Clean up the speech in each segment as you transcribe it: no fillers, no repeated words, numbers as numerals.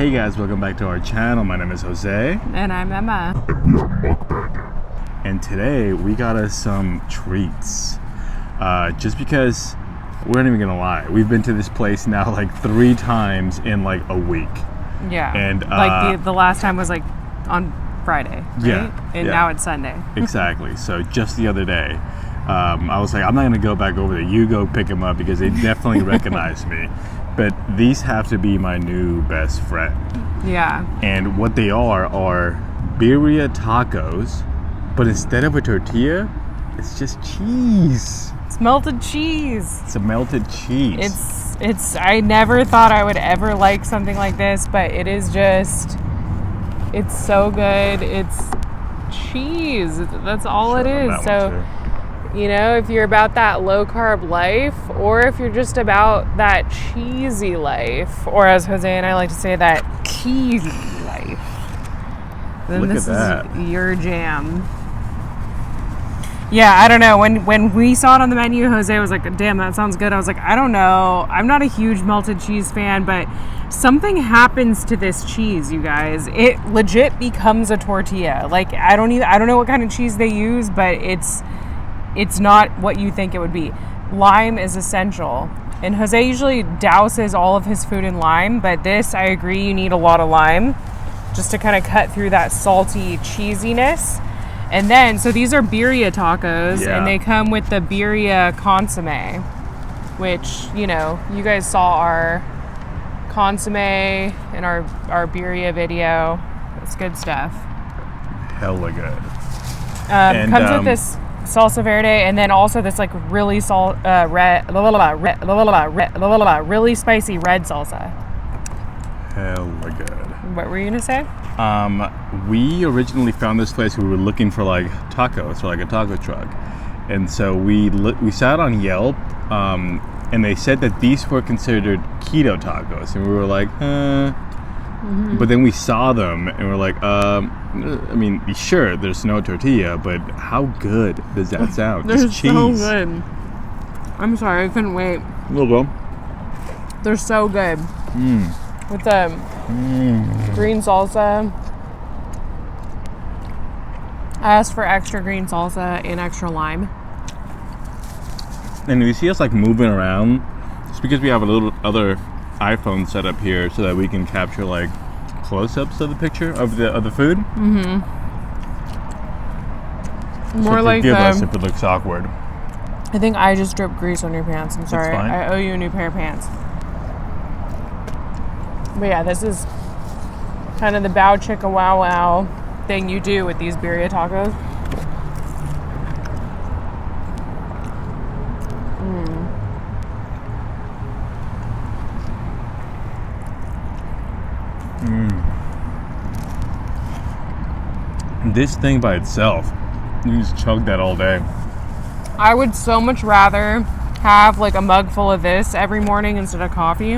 Hey guys, welcome back to our channel. My name is Jose. And I'm Emma. And we are Mukbang. And today we got us some treats. Just because we're not even gonna lie, we've been to this place now like 3 times in like a week. Yeah. And like the last time was like on Friday, right? Yeah. And now it's Sunday. Exactly. So just the other day, I was like, I'm not gonna go back over there. You go pick them up because they definitely recognized me. But these have to be my new best friend. Yeah. And what they are birria tacos, but instead of a tortilla, it's just cheese. It's melted cheese. It's a melted cheese. It's I never thought I would ever like something like this, but it is just, it's so good. It's cheese. That's all it is. So, you know, if you're about that low carb life, or if you're just about that cheesy life, or as Jose and I like to say, that cheesy life, then Look this at that. is your jam. Yeah, I don't know. When we saw it on the menu, Jose was like, damn, that sounds good. I was like, I don't know. I'm not a huge melted cheese fan, but something happens to this cheese, you guys. It legit becomes a tortilla. Like, I don't know what kind of cheese they use, but it's not what you think it would be. Lime is essential. And Jose usually douses all of his food in lime, but this, I agree, you need a lot of lime just to kind of cut through that salty cheesiness. And then, so these are birria tacos, Yeah. and they come with the birria consomme, which, you know, you guys saw our consomme in our birria video. It's good stuff. Hella good. Comes with this salsa verde, and then also this like really really spicy red salsa. Hella good. What were you gonna say? We originally found this place. We were looking for like tacos, or like a taco truck, and so we sat on Yelp, and they said that these were considered keto tacos, and we were like, But then we saw them, and we're like, I mean, sure, there's no tortilla, but how good does that sound? They're Just cheese. so good. I'm sorry, I couldn't wait. We'll go. They're so good. With the green salsa. I asked for extra green salsa and extra lime. And if you see us like moving around, it's because we have a little other iPhone set up here so that we can capture like close-ups of the picture of the food. More so like forgive us if it looks awkward. I think I just dripped grease on your pants. I'm sorry. fine. I owe you a new pair of pants. But yeah, this is kind of the bow chicka wow wow thing you do with these birria tacos. This thing by itself, you can just chug that all day. I would so much rather have like a mug full of this every morning instead of coffee.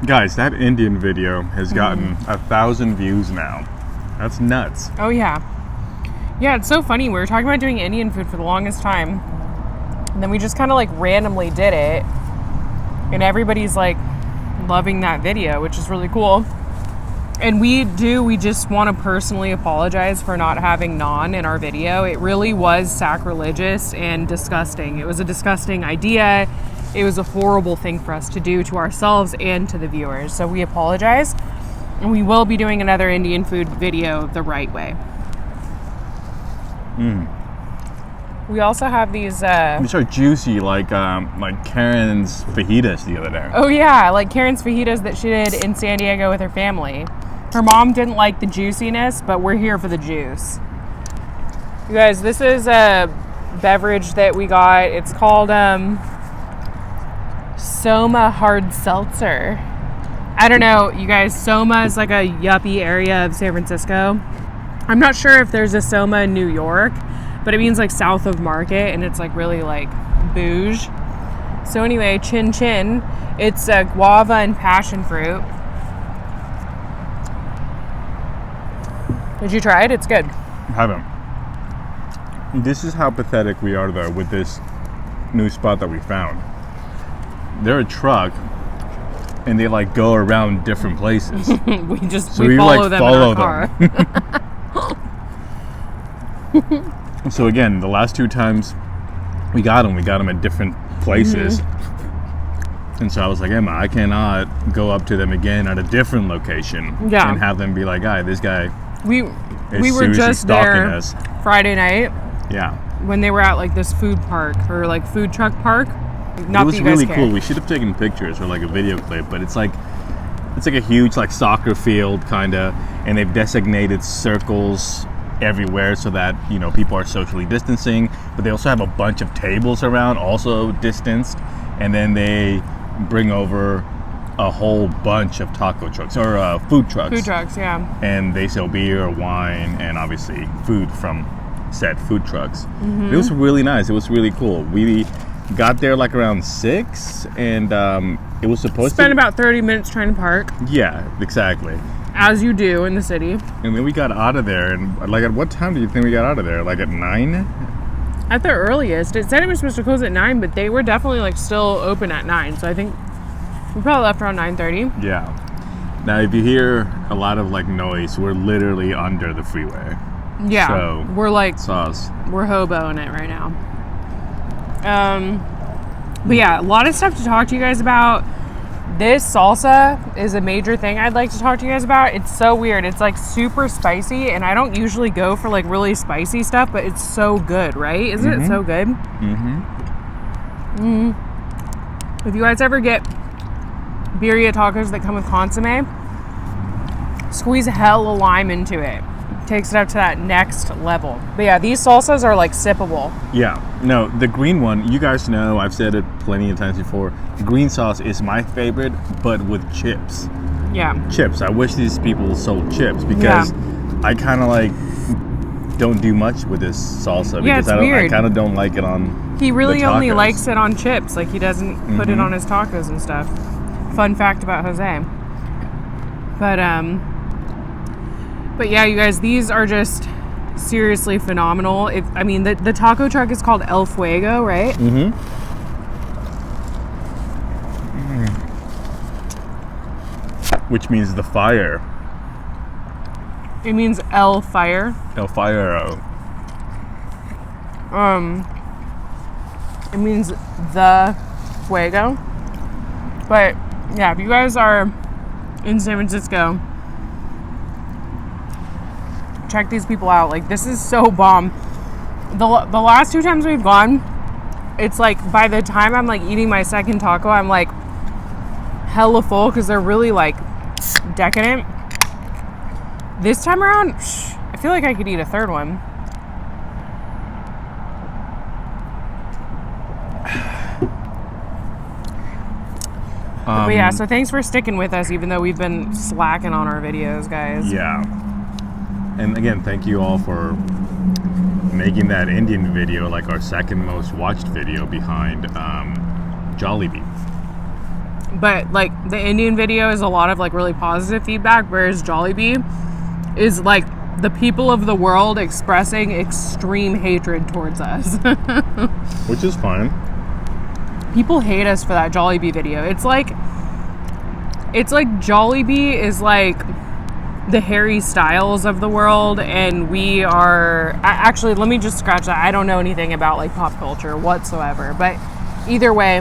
Guys, that Indian video has gotten 1,000 views now. That's nuts. Oh yeah. Yeah, it's so funny. We were talking about doing Indian food for the longest time. And then we just kind of like randomly did it. And everybody's like loving that video, which is really cool. And we just want to personally apologize for not having naan in our video. It really was sacrilegious and disgusting. It was a disgusting idea. It was a horrible thing for us to do to ourselves and to the viewers. So we apologize. And we will be doing another Indian food video the right way. We also have these These are juicy, like Karen's fajitas the other day. oh yeah, like Karen's fajitas that she did in San Diego with her family. Her mom didn't like the juiciness, but we're here for the juice. You guys, this is a beverage that we got. It's called Soma Hard Seltzer. I don't know, you guys, Soma is like a yuppie area of San Francisco. I'm not sure if there's a Soma in New York, but it means like south of Market, and it's like really like bouge. So anyway, chin chin. It's guava and passion fruit. Did you try it? It's good. I haven't. This is how pathetic we are though with this new spot that we found. they're a truck, and they like go around different places. we follow them in our car. So again, the last 2 times we got them at different places. And so I was like, Emma, I cannot go up to them again at a different location and have them be like, this guy we were just there us. Friday night. Yeah. When they were at like this food park or like food truck park. Not it was really cool. We should have taken pictures or like a video clip, but it's like a huge like soccer field kind of, and they've designated circles everywhere so that, you know, people are socially distancing, but they also have a bunch of tables around also distanced, and then they bring over a whole bunch of taco trucks or food trucks. Food trucks, yeah. And they sell beer, wine, and obviously food from said food trucks. It was really nice. It was really cool. We got there like around 6, and it was supposed to spend about 30 minutes trying to park. Yeah, exactly. As you do in the city. And then we got out of there, and like at what time do you think we got out of there? Like at 9? At the earliest. It said it was supposed to close at 9, but they were definitely like still open at 9. So I think we probably left around 9:30. Yeah. Now if you hear a lot of like noise, we're literally under the freeway. Yeah. So we're like sauce. We're hoboing it right now. But yeah, a lot of stuff to talk to you guys about. This salsa is a major thing I'd like to talk to you guys about. It's so weird. It's like super spicy, and I don't usually go for like really spicy stuff, but it's so good, right? Isn't it so good? If you guys ever get birria tacos that come with consomme, squeeze hella lime into it. Takes it up to that next level. But yeah, these salsas are like sippable. Yeah. No, the green one, you guys know, I've said it plenty of times before, green sauce is my favorite, but with chips. Yeah. Chips. I wish these people sold chips, because I kind of like don't do much with this salsa, because I kind of don't like it on He really only likes it on chips. Like he doesn't put it on his tacos and stuff. Fun fact about Jose. But yeah, you guys, these are just seriously phenomenal. The taco truck is called El Fuego, right? Which means the fire. It means El Fire. El Fire. It means the Fuego. But yeah, if you guys are in San Francisco, check these people out. Like, this is so bomb. The last 2 times we've gone, it's like by the time I'm like eating my second taco, I'm like hella full because they're really like decadent. This time around, I feel like I could eat a third one. But yeah, so thanks for sticking with us, even though we've been slacking on our videos, guys. Yeah. And again, thank you all for making that Indian video like our second most watched video behind Jollibee. But like the Indian video is a lot of like really positive feedback, whereas Jollibee is like the people of the world expressing extreme hatred towards us. Which is fine. People hate us for that Jollibee video. It's like Jollibee is like the Harry Styles of the world, and we are actually, let me just scratch that. I don't know anything about like pop culture whatsoever, but either way,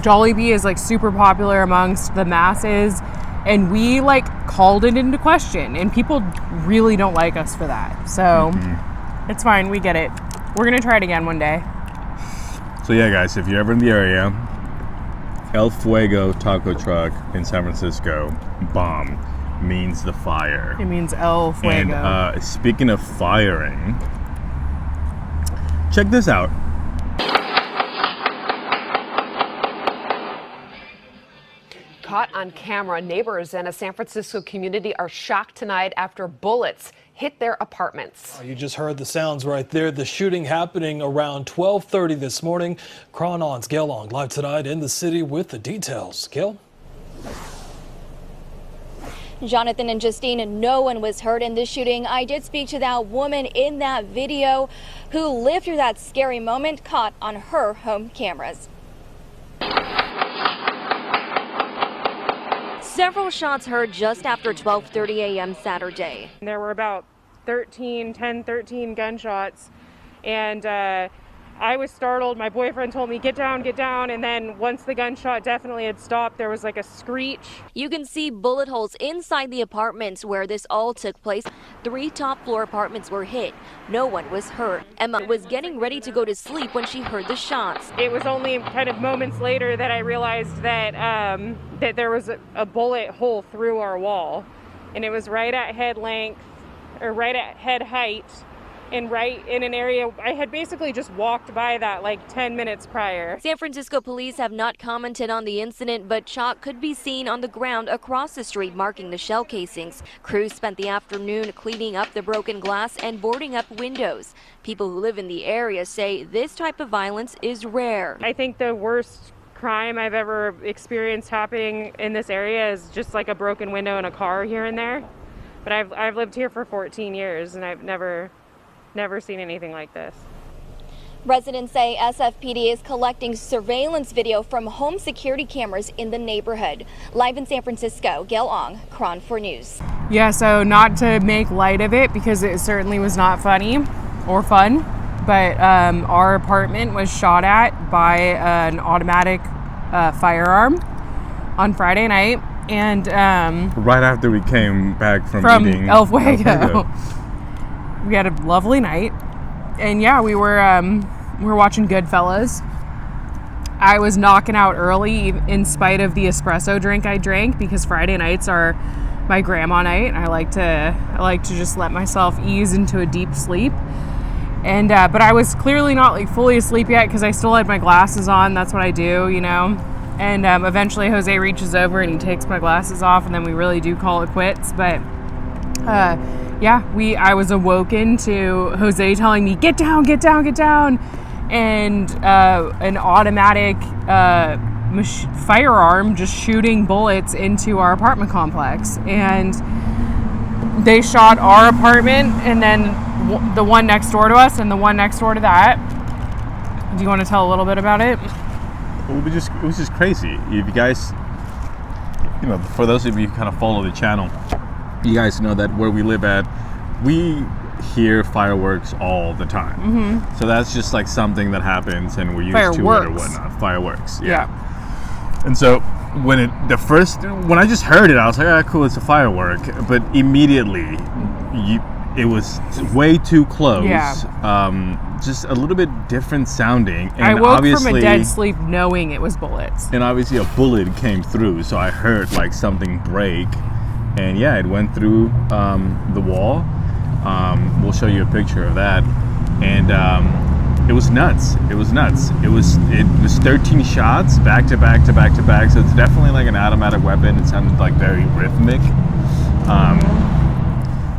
Jollibee is like super popular amongst the masses, and we like called it into question, and people really don't like us for that. So it's fine, we get it. We're gonna try it again one day. So yeah, guys, if you're ever in the area, El Fuego taco truck in San Francisco, bomb, means the fire. It means El Fuego. And speaking of firing, check this out. Caught on camera, neighbors in a San Francisco community are shocked tonight after bullets hit their apartments. You just heard the sounds right there. The shooting happening around 12:30 this morning. Cron On's Gail Long live tonight in the city with the details. Gail? Jonathan and Justine, no one was hurt in this shooting. I did speak to that woman in that video who lived through that scary moment caught on her home cameras. Several shots heard just after 12:30 a.m. Saturday. There were about 13 gunshots, and I was startled. My boyfriend told me, get down, and then once the gunshot definitely had stopped, there was like a screech. You can see bullet holes inside the apartments where this all took place. 3 top-floor apartments were hit. No one was hurt. Emma was getting ready to go to sleep when she heard the shots. It was only kind of moments later that I realized that that there was a bullet hole through our wall, and it was right at head length, or right at head height, and right in an area I had basically just walked by that like 10 minutes prior. San Francisco police have not commented on the incident, but chalk could be seen on the ground across the street marking the shell casings. Crews spent the afternoon cleaning up the broken glass and boarding up windows. People who live in the area say this type of violence is rare. I think the worst crime I've ever experienced happening in this area is just like a broken window in a car here and there. But I've lived here for 14 years and I've never seen anything like this. Residents say SFPD is collecting surveillance video from home security cameras in the neighborhood. Live in San Francisco, Gail Ong, KRON 4 News. Yeah, so not to make light of it because it certainly was not funny or fun, but our apartment was shot at by an automatic firearm on Friday night, and Right after we came back from eating El Fuego. We had a lovely night, and yeah, we were watching Goodfellas. I was knocking out early in spite of the espresso drink I drank, because Friday nights are my grandma night. I like to just let myself ease into a deep sleep, and but I was clearly not like fully asleep yet because I still had my glasses on. That's what I do, you know. And eventually Jose reaches over and he takes my glasses off, and then we really do call it quits. But yeah, I was awoken to Jose telling me, get down, and an automatic firearm just shooting bullets into our apartment complex. And they shot our apartment, and then the one next door to us, and the one next door to that. Do you want to tell a little bit about it? It was just crazy. If you guys, you know, for those of you who kind of follow the channel, you guys know that where we live at, we hear fireworks all the time. Mm-hmm. So that's just like something that happens, and we're used to it or whatnot. Fireworks, yeah. And so when I just heard it, I was like, "Ah, cool, it's a firework." But immediately, it was way too close. Yeah. Just a little bit different sounding. And I woke from a dead sleep knowing it was bullets. And obviously, a bullet came through, so I heard like something break. And yeah, it went through the wall. We'll show you a picture of that. And it was nuts. It was 13 shots back to back. So it's definitely like an automatic weapon. It sounded like very rhythmic.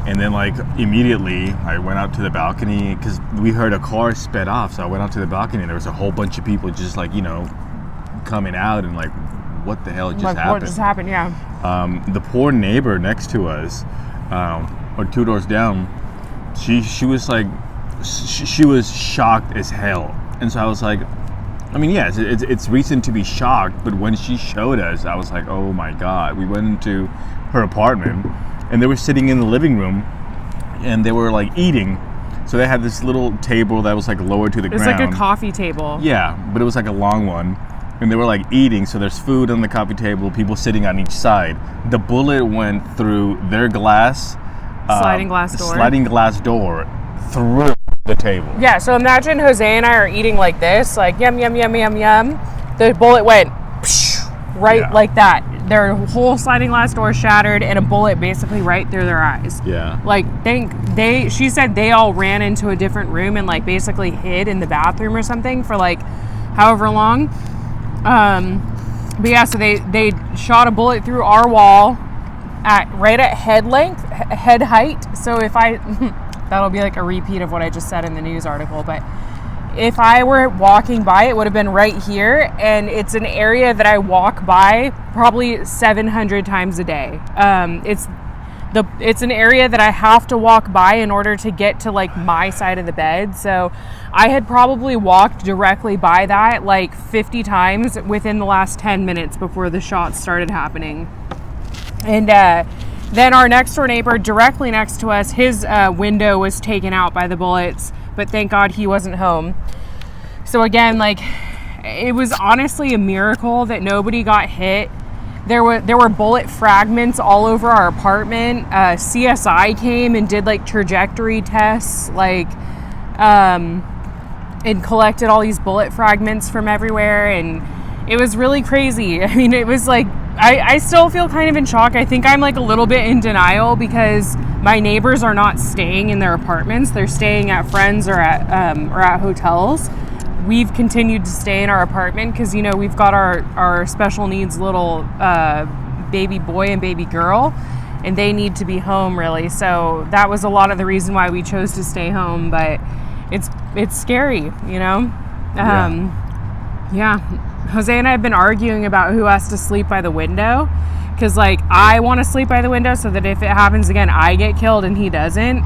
And then like immediately I went out to the balcony because we heard a car sped off. So I went out to the balcony, and there was a whole bunch of people just like, you know, coming out and like, what the hell just happened? What just happened? Yeah. The poor neighbor next to us, or 2 doors down, she was like, she was shocked as hell. And so I was like, I mean, yes, it's reason to be shocked, but when she showed us, I was like, oh my God. We went into her apartment, and they were sitting in the living room, and they were like eating. So they had this little table that was like lower to the ground. It's like a coffee table. Yeah, but it was like a long one. And they were like eating, so there's food on the coffee table, people sitting on each side. The bullet went through their sliding glass door through the table. Yeah, so imagine Jose and I are eating like this, like yum, yum, yum, yum, yum. The bullet went right like that. Their whole sliding glass door shattered, and a bullet basically right through their eyes. Yeah. Like, she said they all ran into a different room and like basically hid in the bathroom or something for like however long. But yeah, so they shot a bullet through our wall right at head height. So if that'll be like a repeat of what I just said in the news article, but if I were walking by, it would have been right here, and it's an area that I walk by probably 700 times a day. It's an area that I have to walk by in order to get to like my side of the bed. So I had probably walked directly by that like 50 times within the last 10 minutes before the shots started happening. And then our next door neighbor directly next to us, his window was taken out by the bullets, but thank God he wasn't home. So again, like, it was honestly a miracle that nobody got hit. There were bullet fragments all over our apartment. CSI came and did like trajectory tests, like, and collected all these bullet fragments from everywhere, and it was really crazy. I mean, it was like, I still feel kind of in shock. I think I'm like a little bit in denial because my neighbors are not staying in their apartments. They're staying at friends or at hotels. We've continued to stay in our apartment because, you know, we've got our special needs little baby boy and baby girl, and they need to be home really. So that was a lot of the reason why we chose to stay home, but it's scary, you know? Yeah. Jose and I have been arguing about who has to sleep by the window because, like, I want to sleep by the window so that if it happens again, I get killed and he doesn't,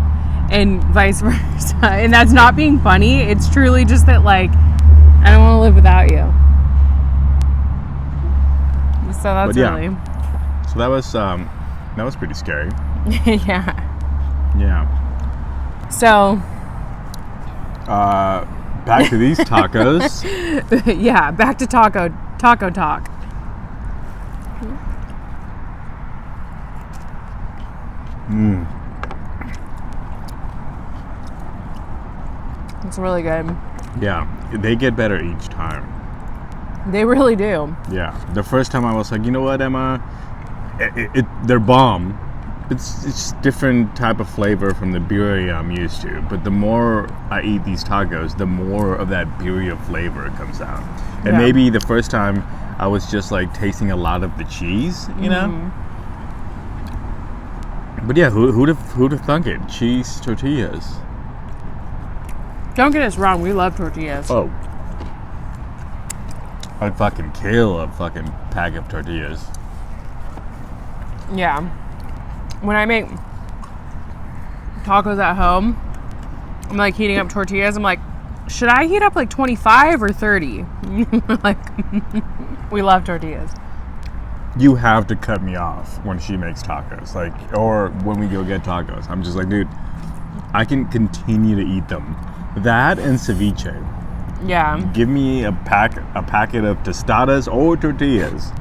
and vice versa. And that's not being funny. It's truly just that, like, I don't want to live without you. So that's really. So that was pretty scary. Yeah. So. Back to these tacos. Yeah, back to taco talk. It's really good. Yeah, they get better each time. They really do. Yeah, the first time I was like, you know what, Emma, they're bomb. It's just different type of flavor from the birria I'm used to. But the more I eat these tacos, the more of that birria flavor comes out. And maybe the first time I was just like tasting a lot of the cheese, you know. But yeah, who'd have thunk it? Cheese tortillas. Don't get us wrong, we love tortillas. Oh, I'd fucking kill a fucking pack of tortillas. Yeah. When I make tacos at home, I'm like heating up tortillas. I'm like, should I heat up like 25 or 30? Like, we love tortillas. You have to cut me off when she makes tacos, like, or when we go get tacos. I'm just like, dude, I can continue to eat them. That and ceviche. Yeah. Give me a packet of tostadas or tortillas.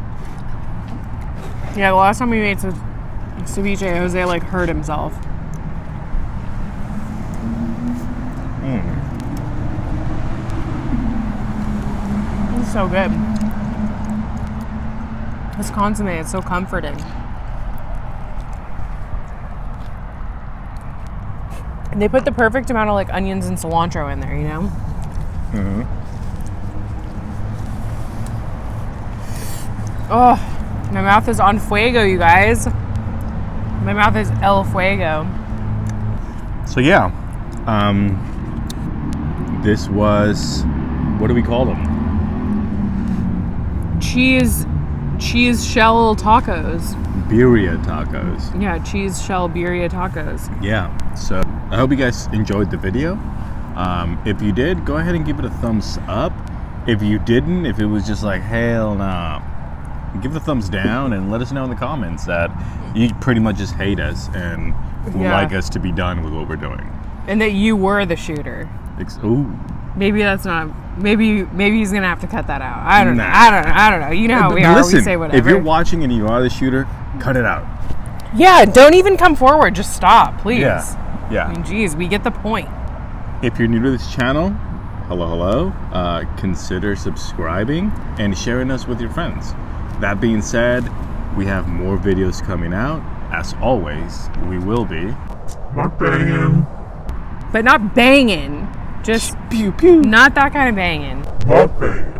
Yeah, the last time we made ceviche, Jose like hurt himself. It's so good. This consomme is so comforting. And they put the perfect amount of like onions and cilantro in there, you know? Oh, my mouth is on fuego, you guys. My mouth is el fuego. So yeah, this was, what do we call them? Cheese shell tacos. Birria tacos. Yeah, cheese shell birria tacos. Yeah, so I hope you guys enjoyed the video. If you did, go ahead and give it a thumbs up. If you didn't, if it was just like, hell nah, give it a thumbs down and let us know in the comments that you pretty much just hate us and would like us to be done with what we're doing. And that you were the shooter. Ooh. Maybe that's not. Maybe he's gonna have to cut that out. I don't know. I don't know. You know how we are. Listen, we say whatever. If you're watching and you are the shooter, cut it out. Yeah. Don't even come forward. Just stop, please. Yeah. I mean, geez, we get the point. If you're new to this channel, hello. Consider subscribing and sharing us with your friends. That being said, we have more videos coming out. As always, we will be. Not banging. But not banging. Just pew pew. Not that kind of banging. Not banging.